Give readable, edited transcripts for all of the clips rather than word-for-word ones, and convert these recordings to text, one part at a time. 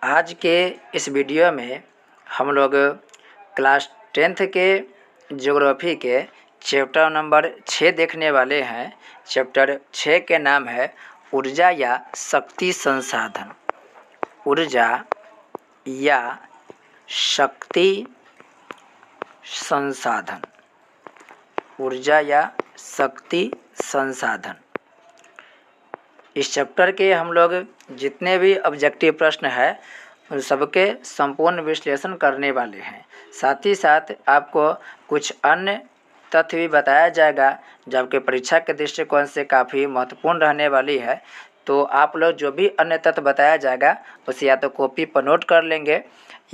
आज के इस वीडियो में हम लोग क्लास 10th के ज्योग्राफी के चैप्टर नंबर 6 देखने वाले हैं। चैप्टर 6 के नाम है ऊर्जा या शक्ति संसाधन। ऊर्जा या शक्ति संसाधन। ऊर्जा या शक्ति संसाधन। इस चैप्टर के हम लोग जितने भी ऑब्जेक्टिव प्रश्न है उन सबके संपूर्ण विश्लेषण करने वाले हैं। साथ ही साथ आपको कुछ अन्य तथ्य भी बताया जाएगा जो आपके परीक्षा के दृष्टिकोण से काफ़ी महत्वपूर्ण रहने वाली है। तो आप लोग जो भी अन्य तथ्य बताया जाएगा उसे या तो कॉपी पर नोट कर लेंगे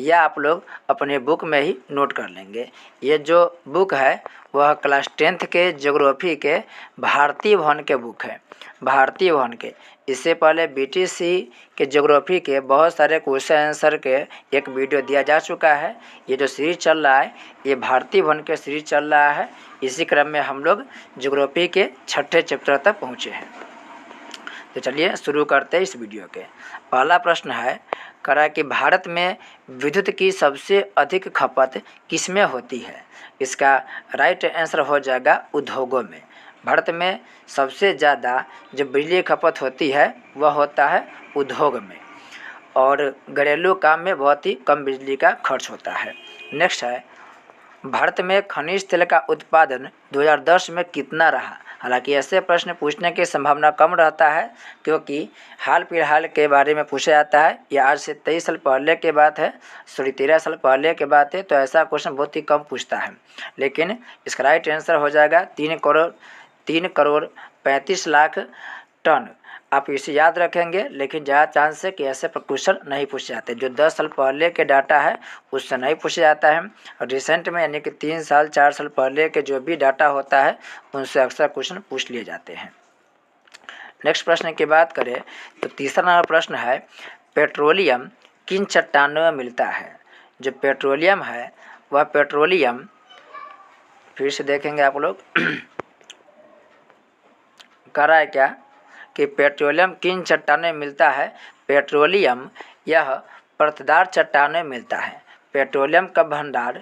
या आप लोग अपने बुक में ही नोट कर लेंगे। ये जो बुक है वह क्लास 10th के ज्योग्राफी के भारतीय भवन के बुक है। भारतीय भवन के इससे पहले बीटीसी के ज्योग्राफी के बहुत सारे क्वेश्चन आंसर के एक वीडियो दिया जा चुका है। ये जो सीरीज चल रहा है ये भारतीय भवन के सीरीज चल रहा है। इसी क्रम में हम लोग ज्योग्राफी के 6ठे चैप्टर तक पहुँचे हैं। तो चलिए शुरू करते हैं इस वीडियो के। पहला प्रश्न है करा कि भारत में विद्युत की सबसे अधिक खपत किसमें होती है। इसका राइट आंसर हो जाएगा उद्योगों में। भारत में सबसे ज़्यादा जो बिजली खपत होती है वह होता है उद्योग में और घरेलू काम में बहुत ही कम बिजली का खर्च होता है। नेक्स्ट है भारत में खनिज तेल का उत्पादन 2010 में कितना रहा। हालांकि ऐसे प्रश्न पूछने की संभावना कम रहता है क्योंकि हाल फिलहाल के बारे में पूछा जाता है। या आज से 23 साल पहले के बात है, 13 साल पहले के बात है, तो ऐसा क्वेश्चन बहुत ही कम पूछता है। लेकिन इसका राइट आंसर हो जाएगा 3 करोड़ 35 लाख टन। आप इसे याद रखेंगे, लेकिन ज़्यादा चांस है कि ऐसे क्वेश्चन नहीं पूछे जाते। जो 10 साल पहले के डाटा है उससे नहीं पूछा जाता है और रिसेंट में यानी कि 3 साल 4 साल पहले के जो भी डाटा होता है उनसे अक्सर क्वेश्चन पूछ लिए जाते हैं। नेक्स्ट प्रश्न की बात करें तो तीसरा नंबर प्रश्न है पेट्रोलियम किन चट्टानों में मिलता है। जो पेट्रोलियम है वह पेट्रोलियम फिर से देखेंगे आप लोग करा है क्या कि पेट्रोलियम किन चट्टानों में मिलता है। पेट्रोलियम यह परतदार चट्टानों में मिलता है। पेट्रोलियम का भंडार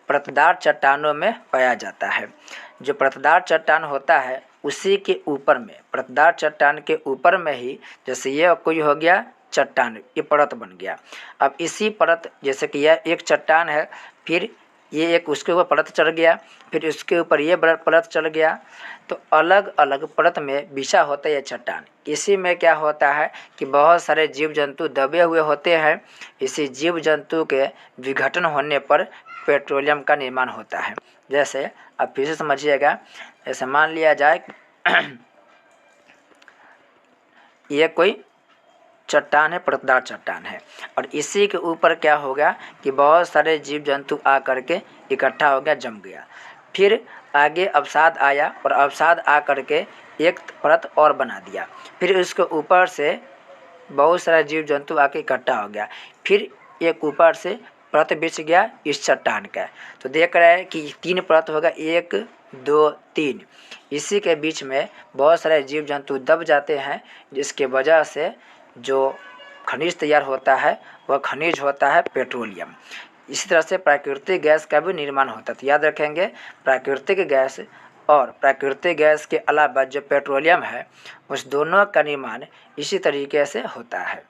परतदार चट्टानों में पाया जाता है। जो परतदार चट्टान होता है उसी के ऊपर में, परतदार चट्टान के ऊपर में ही, जैसे ये कोई हो गया चट्टान, ये परत बन गया। अब इसी परत, जैसे कि यह एक चट्टान है, फिर ये एक उसके ऊपर परत चढ़ गया, फिर उसके ऊपर ये परत चढ़ गया, तो अलग अलग परत में बिछा होता है ये चट्टान। इसी में क्या होता है कि बहुत सारे जीव जंतु दबे हुए होते हैं। इसी जीव जंतु के विघटन होने पर पेट्रोलियम का निर्माण होता है। जैसे अब फिर से समझिएगा, जैसे मान लिया जाए ये कोई चट्टान है, परतदार चट्टान है, और इसी के ऊपर क्या होगा कि बहुत सारे जीव जंतु आ करके इकट्ठा हो गया, जम गया। फिर आगे अवसाद आया और अवसाद आ करके एक परत और बना दिया। फिर उसके ऊपर से बहुत सारा जीव जंतु आके इकट्ठा हो गया। फिर एक ऊपर से परत बिछ गया इस चट्टान का। तो देख रहे हैं कि 3 परत होगा, 1 2 3। इसी के बीच में बहुत सारे जीव जंतु दब जाते हैं, जिसके वजह से जो खनिज तैयार होता है वह खनिज होता है पेट्रोलियम। इसी तरह से प्राकृतिक गैस का भी निर्माण होता है। तो याद रखेंगे प्राकृतिक गैस और प्राकृतिक गैस के अलावा जो पेट्रोलियम है उस दोनों का निर्माण इसी तरीके से होता है।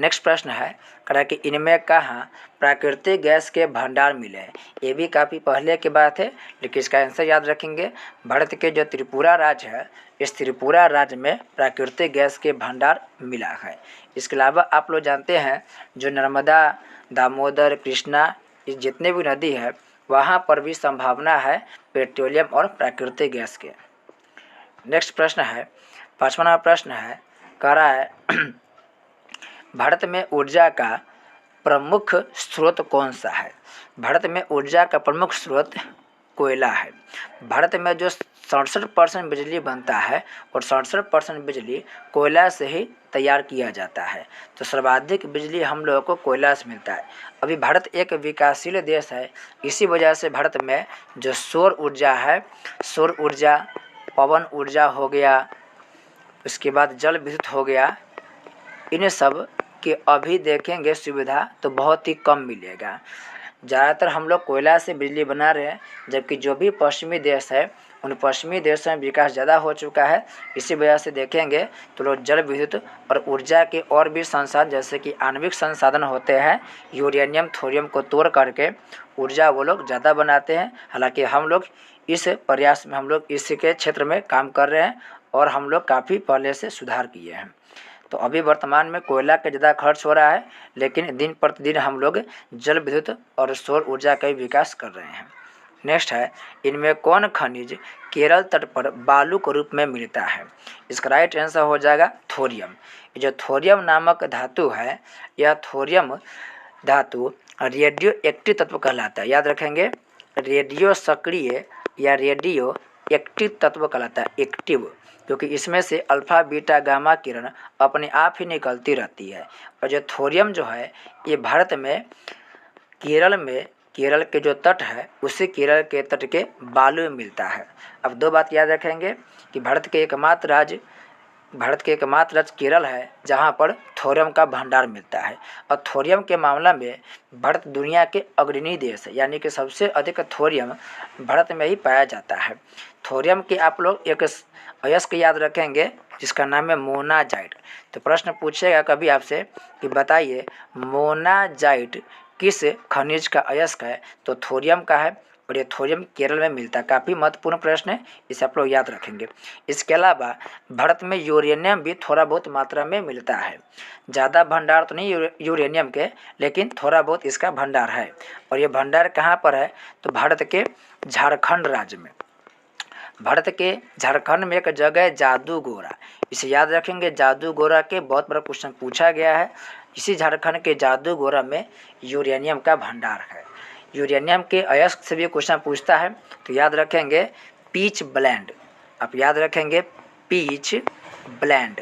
नेक्स्ट प्रश्न है करा कि इनमें कहाँ प्राकृतिक गैस के भंडार मिले हैं। ये भी काफ़ी पहले की बात है, लेकिन इसका आंसर याद रखेंगे। भारत के जो त्रिपुरा राज्य है, इस त्रिपुरा राज्य में प्राकृतिक गैस के भंडार मिला है। इसके अलावा आप लोग जानते हैं जो नर्मदा, दामोदर, कृष्णा, ये जितने भी नदी है वहाँ पर भी संभावना है पेट्रोलियम और प्राकृतिक गैस के। नेक्स्ट प्रश्न है 5वां नंबर प्रश्न है करा है भारत में ऊर्जा का प्रमुख स्रोत कौन सा है। भारत में ऊर्जा का प्रमुख स्रोत कोयला है। भारत में जो 67% बिजली बनता है और 67% बिजली कोयला से ही तैयार किया जाता है। तो सर्वाधिक बिजली हम लोगों को कोयला से मिलता है। अभी भारत एक विकासशील देश है, इसी वजह से भारत में जो सौर ऊर्जा है, सौर ऊर्जा, पवन ऊर्जा हो गया, उसके बाद जल विद्युत हो गया, इन सब कि अभी देखेंगे सुविधा तो बहुत ही कम मिलेगा। ज़्यादातर हम लोग कोयला से बिजली बना रहे हैं, जबकि जो भी पश्चिमी देश है उन पश्चिमी देशों में विकास ज़्यादा हो चुका है। इसी वजह से देखेंगे तो लोग जल विद्युत और ऊर्जा के और भी संसाधन जैसे कि आणविक संसाधन होते हैं, यूरेनियम थोरियम को तोड़ करके ऊर्जा वो लोग ज़्यादा बनाते हैं। हालांकि हम लोग इस प्रयास में हम लोग इसके क्षेत्र में काम कर रहे हैं और हम लोग काफ़ी पहले से सुधार किए हैं। तो अभी वर्तमान में कोयला का ज़्यादा खर्च हो रहा है, लेकिन दिन प्रतिदिन हम लोग जल विद्युत और सौर ऊर्जा का विकास कर रहे हैं। नेक्स्ट है, इनमें कौन खनिज केरल तट पर बालू के रूप में मिलता है? इसका राइट आंसर हो जाएगा थोरियम। ये जो थोरियम नामक धातु है, यह थोरियम धातु रेडियो एक्टिव तत्व कहलाता है। याद रखेंगे, रेडियो सक्रिय या रेडियो एक्टिव तत्व कहलाता है, एक्टिव, क्योंकि इसमें से अल्फा बीटा गामा किरण अपने आप ही निकलती रहती है। और जो थोरियम जो है ये भारत में केरल के जो तट है उसी केरल के तट के बालू में मिलता है। अब दो बात याद रखेंगे कि भारत के एकमात्र राज्य केरल है जहाँ पर थोरियम का भंडार मिलता है। और थोरियम के मामला में भारत दुनिया के अग्रणी देश है, यानी कि सबसे अधिक थोरियम भारत में ही पाया जाता है। थोरियम के आप लोग एक अयस्क याद रखेंगे जिसका नाम है मोनाजाइट। तो प्रश्न पूछेगा कभी आपसे कि बताइए मोनाजाइट किस खनिज का अयस्क है, तो थोरियम का है और ये थोरियम केरल में मिलता है। काफ़ी महत्वपूर्ण प्रश्न है, इसे आप लोग याद रखेंगे। इसके अलावा भारत में यूरेनियम भी थोड़ा बहुत मात्रा में मिलता है। ज़्यादा भंडार तो नहीं यूरेनियम के, लेकिन थोड़ा बहुत इसका भंडार है। और ये भंडार कहाँ पर है, तो भारत के झारखंड राज्य में। भारत के झारखंड में एक जगह है जादूगोरा, इसे याद रखेंगे। जादूगोरा के बहुत बड़ा क्वेश्चन पूछा गया है। इसी झारखंड के जादूगोरा में यूरेनियम का भंडार है। यूरेनियम के अयस्क से भी क्वेश्चन पूछता है, तो याद रखेंगे पीच ब्लेंड। आप याद रखेंगे पीच ब्लेंड।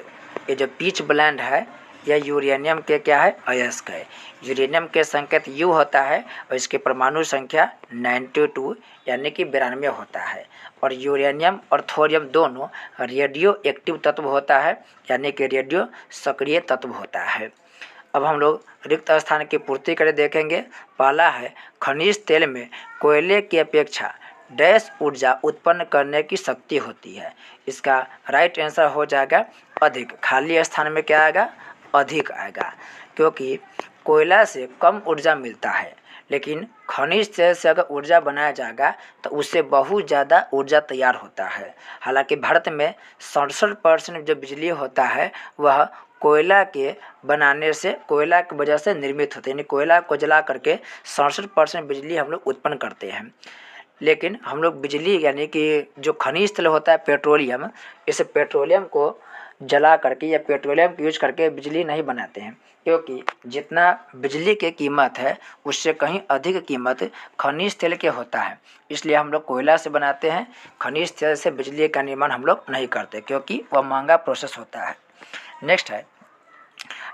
ये जो पीच ब्लेंड है यह यूरेनियम के क्या है, अयस्क है। यूरेनियम के संकेत यू होता है और इसकी परमाणु संख्या 92 यानी कि 92 होता है। और यूरेनियम और थोरियम दोनों रेडियो एक्टिव तत्व होता है, यानी कि रेडियो सक्रिय तत्व होता है। अब हम लोग रिक्त स्थान की पूर्ति करके देखेंगे। पहला है, खनिज तेल में कोयले की अपेक्षा डैश ऊर्जा उत्पन्न करने की शक्ति होती है। इसका राइट आंसर हो जाएगा अधिक। खाली स्थान में क्या आएगा, अधिक आएगा, क्योंकि कोयला से कम ऊर्जा मिलता है, लेकिन खनिज तेल से अगर ऊर्जा बनाया जाएगा तो उससे बहुत ज़्यादा ऊर्जा तैयार होता है। हालांकि भारत में 67% जो बिजली होता है वह कोयला के बनाने से, कोयला की वजह से निर्मित होते हैं, यानी कोयला को जला करके 67% बिजली हम लोग उत्पन्न करते हैं। लेकिन हम लोग बिजली यानी कि जो खनिज तेल होता है पेट्रोलियम, इस पेट्रोलियम को जला करके या पेट्रोलियम यूज करके बिजली नहीं बनाते हैं, क्योंकि जितना बिजली की कीमत है उससे कहीं अधिक कीमत खनिज तेल के होता है। इसलिए हम लोग कोयला से बनाते हैं, खनिज तेल से बिजली का निर्माण हम लोग नहीं करते, क्योंकि वह महंगा प्रोसेस होता है। नेक्स्ट है,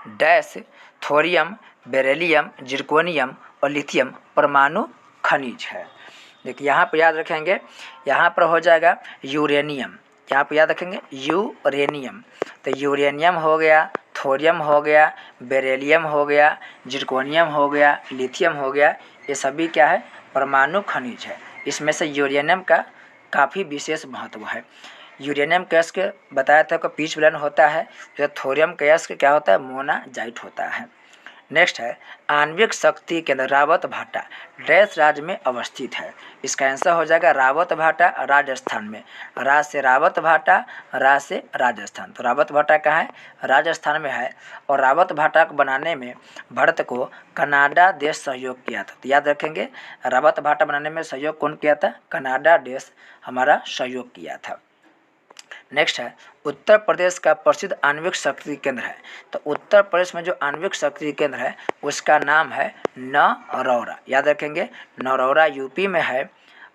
डैश थोरियम, बेरिलियम, जिर्कोनियम और लिथियम परमाणु खनिज है। देखिए यहाँ पर याद रखेंगे, यहाँ पर हो जाएगा यूरेनियम। यहाँ पर याद रखेंगे यूरेनियम। तो यूरेनियम हो गया, थोरियम हो गया, बेरिलियम हो गया, जिर्कोनियम हो गया, लिथियम हो गया, ये सभी क्या है, परमाणु खनिज है। इसमें से यूरेनियम का काफ़ी विशेष महत्व है। यूरेनियम के अयस्क बताया था कि पीच ब्लेंड होता है, जो थोरियम के अयस्क क्या होता है, मोनाजाइट होता है। नेक्स्ट है, आणविक शक्ति केंद्र रावत भाटा डैश राज्य में अवस्थित है। इसका आंसर हो जाएगा रावत भाटा, राजस्थान में। राज से रावत भाटा, राज से राजस्थान। तो रावत भाटा कहाँ है, राजस्थान में है। और रावत भाटा को बनाने में भारत को कनाडा देश सहयोग किया था। तो याद रखेंगे रावत भाटा बनाने में सहयोग कौन किया था, कनाडा देश हमारा सहयोग किया था। नेक्स्ट है, उत्तर प्रदेश का प्रसिद्ध आणविक शक्ति केंद्र है। तो उत्तर प्रदेश में जो आणविक शक्ति केंद्र है उसका नाम है नरौरा। याद रखेंगे नरौरा यूपी में है,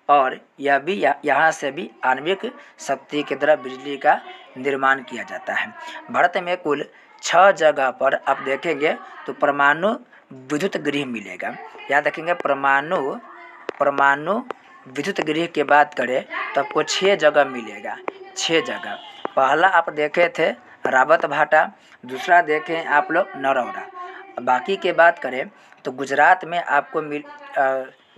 और यह भी यहाँ से भी आणविक शक्ति के द्वारा बिजली का निर्माण किया जाता है। भारत में कुल 6 जगह पर आप देखेंगे तो परमाणु विद्युत गृह मिलेगा। याद रखेंगे परमाणु विद्युत गृह की बात करें तो आपको 6 जगह मिलेगा, 6 जगह। पहला आप देखे थे रावत भाटा, दूसरा देखें आप लोग नरौरा, बाकी के बात करें तो गुजरात में आपको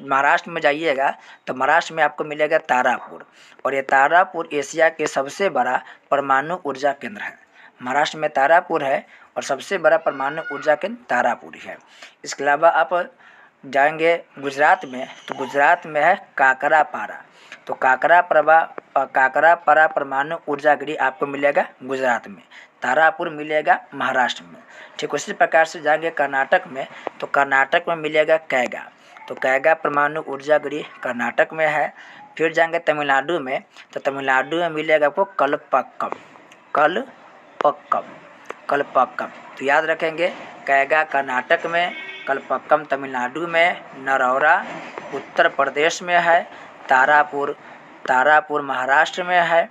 महाराष्ट्र में जाइएगा तो महाराष्ट्र में आपको मिलेगा तारापुर, और ये तारापुर एशिया के सबसे बड़ा परमाणु ऊर्जा केंद्र है। महाराष्ट्र में तारापुर है और सबसे बड़ा परमाणु ऊर्जा केंद्र तारापुर ही है। इसके अलावा आप जाएंगे गुजरात में तो गुजरात में है काकरापारा, तो काकरापारा परमाणु ऊर्जा गृह आपको मिलेगा गुजरात में, तारापुर मिलेगा महाराष्ट्र में। ठीक उसी प्रकार से जाएंगे कर्नाटक में तो कर्नाटक में मिलेगा कैगा, तो कैगा परमाणु ऊर्जा गृह कर्नाटक में है। फिर जाएंगे तमिलनाडु में तो तमिलनाडु में मिलेगा आपको कलपक्कम। तो याद रखेंगे, कैगा कर्नाटक में, कलपक्कम तमिलनाडु में, नरौरा उत्तर प्रदेश में है, तारापुर महाराष्ट्र में है।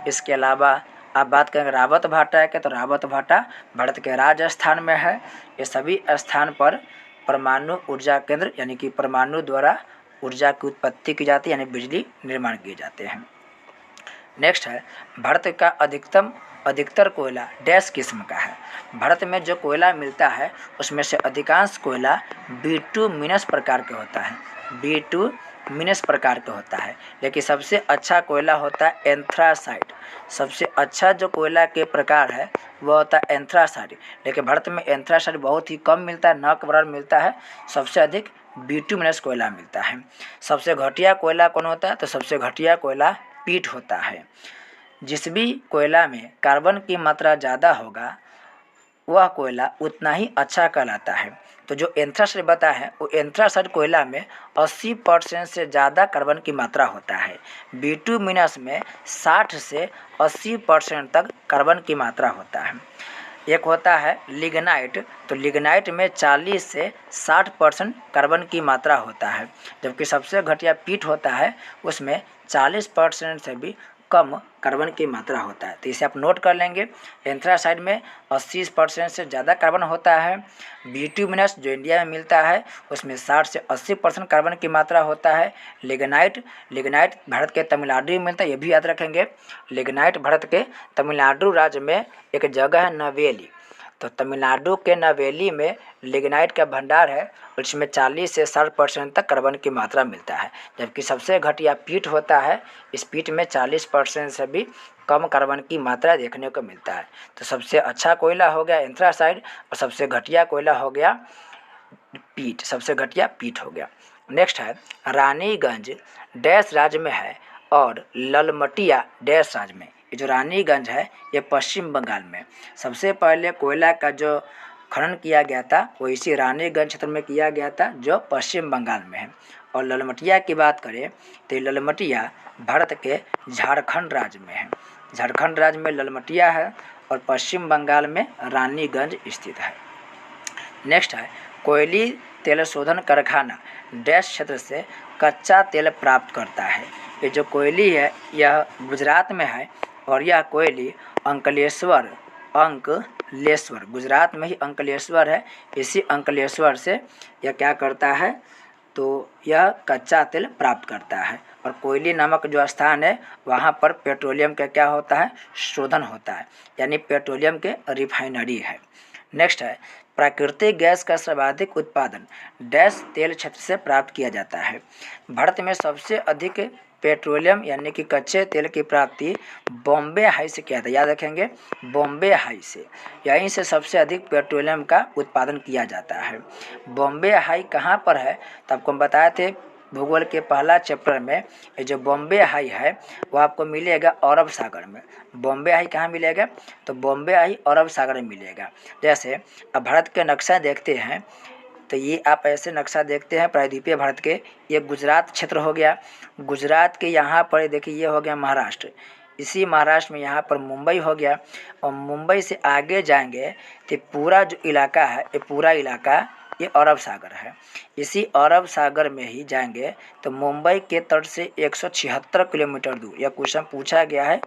इसके अलावा आप बात करेंगे रावत भाटा के तो रावत भाटा भारत के राजस्थान में है। ये सभी स्थान पर परमाणु ऊर्जा केंद्र यानी कि परमाणु द्वारा ऊर्जा की उत्पत्ति की जाती है, यानी बिजली निर्माण किए जाते हैं। नेक्स्ट है भारत का अधिकतर कोयला डैश किस्म का है। भारत में जो कोयला मिलता है उसमें से अधिकांश कोयला बिटुमिनस प्रकार के होता है, बिटुमिनस प्रकार का होता है। लेकिन सबसे अच्छा कोयला होता है एंथ्रासाइट, सबसे अच्छा जो कोयला के प्रकार है वह होता है एंथ्रासाइट। लेकिन भारत में एंथ्रासाइट बहुत ही कम मिलता है, न के बराबर मिलता है, सबसे अधिक बिटुमिनस कोयला मिलता है। सबसे घटिया कोयला कौन होता है तो सबसे घटिया कोयला पीट होता है। जिस भी कोयला में कार्बन की मात्रा ज़्यादा होगा वह कोयला उतना ही अच्छा कहलाता है। तो जो एंथ्रासाइट बताया है वो एंथ्रासाइट कोयला में 80% से ज़्यादा कार्बन की मात्रा होता है। बिटुमिनस में 60 से 80% तक कार्बन की मात्रा होता है। एक होता है लिग्नाइट, तो लिग्नाइट में 40 से 60% कार्बन की मात्रा होता है, जबकि सबसे घटिया पीट होता है उसमें 40% से भी कम कार्बन की मात्रा होता है। तो इसे आप नोट कर लेंगे। एंथ्रासाइट में 80% से ज़्यादा कार्बन होता है। बिटुमिनस जो इंडिया में मिलता है उसमें 60 से 80% कार्बन की मात्रा होता है। लिग्नाइट भारत के तमिलनाडु में मिलता है, ये भी याद रखेंगे। लिग्नाइट भारत के तमिलनाडु राज्य में एक जगह है नवेली, तो तमिलनाडु के नवेली में लिग्नाइट का भंडार है और इसमें 40 से 60% तक कार्बन की मात्रा मिलता है। जबकि सबसे घटिया पीट होता है, इस पीट में 40% से भी कम कार्बन की मात्रा देखने को मिलता है। तो सबसे अच्छा कोयला हो गया एंथ्रासाइट और सबसे घटिया कोयला हो गया पीट, सबसे घटिया पीट हो गया। नेक्स्ट है रानीगंज डैश राज्य में है और ललमटिया डैश राज्य में। ये जो रानीगंज है ये पश्चिम बंगाल में। सबसे पहले कोयला का जो खनन किया गया था वो इसी रानीगंज क्षेत्र में किया गया था जो पश्चिम बंगाल में है। और ललमटिया की बात करें तो ललमटिया भारत के झारखंड राज्य में है। झारखंड राज्य में ललमटिया है और पश्चिम बंगाल में रानीगंज स्थित है। नेक्स्ट है कोयली तेल शोधन कारखाना डैश क्षेत्र से कच्चा तेल प्राप्त करता है। ये जो कोयली है यह गुजरात में है और यह कोयली अंकलेश्वर गुजरात में ही अंकलेश्वर है। इसी अंकलेश्वर से यह क्या करता है तो यह कच्चा तेल प्राप्त करता है। और कोयली नामक जो स्थान है वहाँ पर पेट्रोलियम का क्या होता है शोधन होता है, यानी पेट्रोलियम के रिफाइनरी है। नेक्स्ट है प्राकृतिक गैस का सर्वाधिक उत्पादन डैश तेल क्षेत्र से प्राप्त किया जाता है। भारत में सबसे अधिक पेट्रोलियम यानी कि कच्चे तेल की प्राप्ति बॉम्बे हाई से किया था, याद रखेंगे बॉम्बे हाई से, यहीं से सबसे अधिक पेट्रोलियम का उत्पादन किया जाता है। बॉम्बे हाई कहाँ पर है तो आपको हम बताए थे भूगोल के पहला चैप्टर में, ये जो बॉम्बे हाई है वो आपको मिलेगा अरब सागर में। बॉम्बे हाई कहाँ मिलेगा तो बॉम्बे हाई अरब सागर में मिलेगा। जैसे अब भारत के नक्शा देखते हैं तो ये आप ऐसे नक्शा देखते हैं प्रायद्वीपीय भारत के, ये गुजरात क्षेत्र हो गया। गुजरात के यहाँ पर देखिए ये हो गया महाराष्ट्र, इसी महाराष्ट्र में यहाँ पर मुंबई हो गया। और मुंबई से आगे जाएंगे तो पूरा जो इलाका है ये पूरा इलाका ये अरब सागर है। इसी अरब सागर में ही जाएंगे तो मुंबई के तट से 176 किलोमीटर दूर, यह क्वेश्चन पूछा गया है,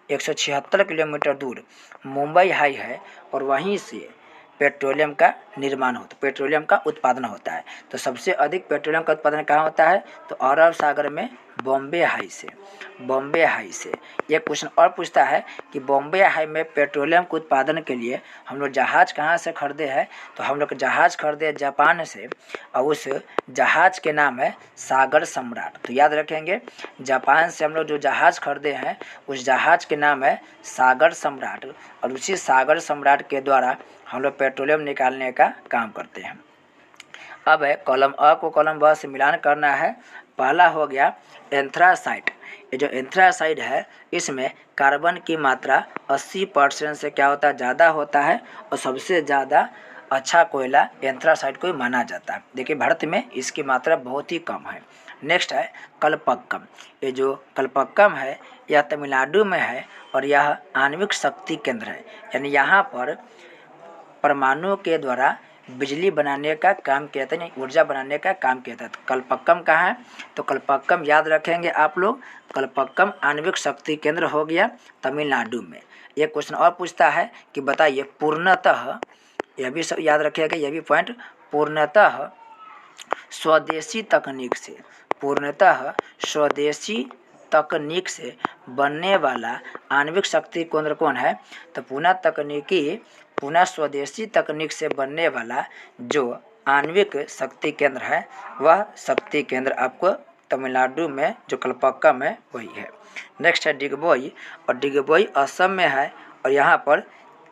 176 किलोमीटर दूर मुंबई हाई है और वहीं से पेट्रोलियम का निर्माण होता है, पेट्रोलियम का उत्पादन होता है। तो सबसे अधिक पेट्रोलियम का उत्पादन कहाँ होता है तो अरब सागर में बॉम्बे हाई से। बॉम्बे हाई से एक क्वेश्चन और पूछता है कि बॉम्बे हाई में पेट्रोलियम के उत्पादन के लिए हम लोग जहाज़ कहाँ से खरीदे हैं, तो हम लोग जहाज़ खरीदे जापान से और उस जहाज़ के नाम है सागर सम्राट। तो याद रखेंगे, जापान से हम लोग जो जहाज़ खरीदे हैं उस जहाज़ के नाम है सागर सम्राट, और उसी सागर सम्राट के द्वारा हम लोग पेट्रोलियम निकालने का काम करते हैं। अब है कॉलम अ को कॉलम ब से मिलान करना है। पहला हो गया एंथ्रासाइट। ये जो एंथ्रासाइट है इसमें कार्बन की मात्रा 80% से क्या होता है, ज़्यादा होता है, और सबसे ज़्यादा अच्छा कोयला एंथ्रासाइट को ही माना जाता है। देखिए भारत में इसकी मात्रा बहुत ही कम है। नेक्स्ट है कलपक्कम। ये जो कलपक्कम है यह तमिलनाडु में है और यह आणविक शक्ति केंद्र है, यानी यहाँ पर परमाणु के द्वारा बिजली बनाने का काम किया था, नहीं ऊर्जा बनाने का काम किया था। तो कलपक्कम कहाँ है, तो कलपक्कम याद रखेंगे आप लोग, कलपक्कम आणविक शक्ति केंद्र हो गया तमिलनाडु में। एक क्वेश्चन और पूछता है कि बताइए पूर्णतः, यह भी सब याद रखिएगा, यह भी पॉइंट, पूर्णतः स्वदेशी तकनीक से, पूर्णतः स्वदेशी तकनीक से बनने वाला आणविक शक्ति केंद्र कौन है, तो पुनः स्वदेशी तकनीक से बनने वाला जो आणविक शक्ति केंद्र है वह शक्ति केंद्र आपको तमिलनाडु में जो कलपक्कम है वही है। नेक्स्ट है डिगबोई, और डिगबोई असम में है और यहाँ पर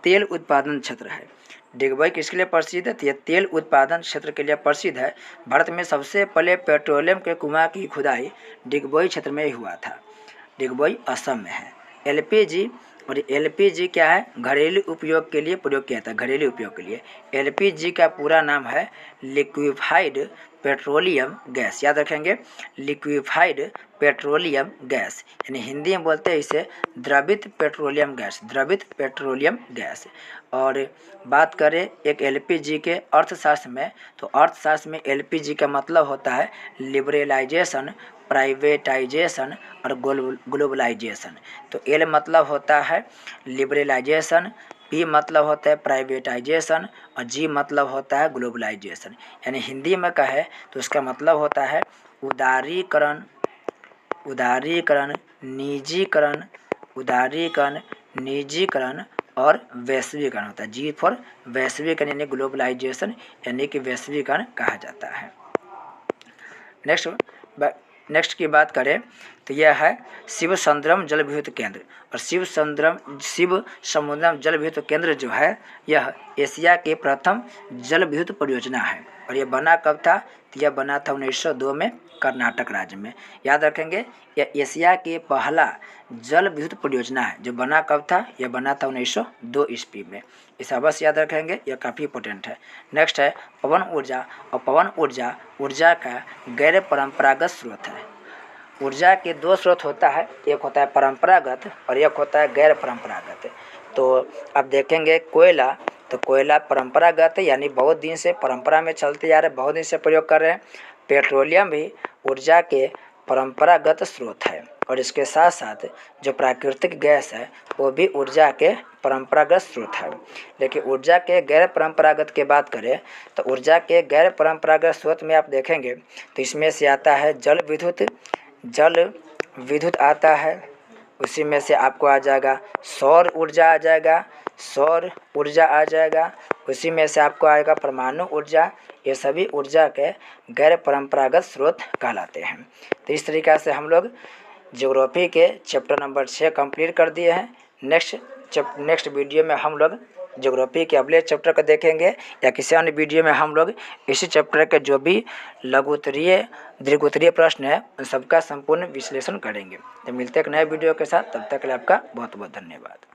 तेल उत्पादन क्षेत्र है। डिगबोई किसके लिए प्रसिद्ध है, तो यह तेल उत्पादन क्षेत्र के लिए प्रसिद्ध है। भारत में सबसे पहले पेट्रोलियम के कुआं की खुदाई डिगबोई क्षेत्र में ही हुआ था। डिगबोई असम में है। एलपीजी, और एलपीजी क्या है, घरेलू उपयोग के लिए प्रयोग किया था, घरेलू उपयोग के लिए। एलपीजी का पूरा नाम है लिक्विफाइड पेट्रोलियम गैस, याद रखेंगे, लिक्विफाइड पेट्रोलियम गैस, यानी हिंदी में बोलते हैं इसे द्रवित पेट्रोलियम गैस, द्रवित पेट्रोलियम गैस। और बात करें एक एलपीजी के अर्थशास्त्र में, तो अर्थशास्त्र में एलपीजी का मतलब होता है लिबरलाइजेशन, प्राइवेटाइजेशन और ग्लोबलाइजेशन। तो एल मतलब होता है लिबरलाइजेशन, पी मतलब होता है प्राइवेटाइजेशन और जी मतलब होता है ग्लोबलाइजेशन। यानी हिंदी में कहे तो उसका मतलब होता है उदारीकरण, उदारीकरण, निजीकरण, उदारीकरण, निजीकरण और वैश्वीकरण होता है। जी फॉर वैश्वीकरण यानी ग्लोबलाइजेशन, यानी कि वैश्वीकरण कहा जाता है। नेक्स्ट की बात करें तो यह है शिव समुद्रम जल विद्युत केंद्र, और शिव समुद्रम जल विद्युत केंद्र जो है यह एशिया के प्रथम जल विद्युत परियोजना है। और यह बना कब था, तो यह बना था 1902 में कर्नाटक राज्य में। याद रखेंगे यह एशिया के पहला जल विद्युत परियोजना है। जो बना कब था, यह बना था 1902 ईस्वी में। इसे अवश्य याद रखेंगे, यह काफ़ी इंपॉर्टेंट है। नेक्स्ट है पवन ऊर्जा, और पवन ऊर्जा ऊर्जा का गैर परंपरागत स्रोत है। ऊर्जा के दो स्रोत होता है, एक होता है परंपरागत और एक होता है गैर परंपरागत। तो आप देखेंगे कोयला, तो कोयला परंपरागत है, यानी बहुत दिन से परंपरा में चलते जा रहे, बहुत दिन से प्रयोग कर रहे हैं। पेट्रोलियम भी ऊर्जा के परंपरागत स्रोत है, और इसके साथ साथ जो प्राकृतिक गैस है वो भी ऊर्जा के परंपरागत स्रोत है। लेकिन ऊर्जा के गैर परंपरागत की बात करें तो ऊर्जा के गैर परंपरागत स्रोत में आप देखेंगे तो इसमें से आता है जल विद्युत आता है, उसी में से आपको आ जाएगा सौर ऊर्जा आ जाएगा, सौर ऊर्जा आ जाएगा, उसी में से आपको आएगा परमाणु ऊर्जा। ये सभी ऊर्जा के गैर परंपरागत स्रोत कहलाते हैं। तो इस तरीक़ा से हम लोग ज्योग्राफी के चैप्टर नंबर 6 कंप्लीट कर दिए हैं। नेक्स्ट वीडियो में हम लोग ज्योग्राफी के अगले चैप्टर को देखेंगे, या किसी अन्य वीडियो में हम लोग इसी चैप्टर के जो भी लघुत्तरीय दीर्घोत्तरीय प्रश्न है उन सबका संपूर्ण विश्लेषण करेंगे। तो मिलते हैं एक नए वीडियो के साथ, तब तक के लिए आपका बहुत बहुत धन्यवाद।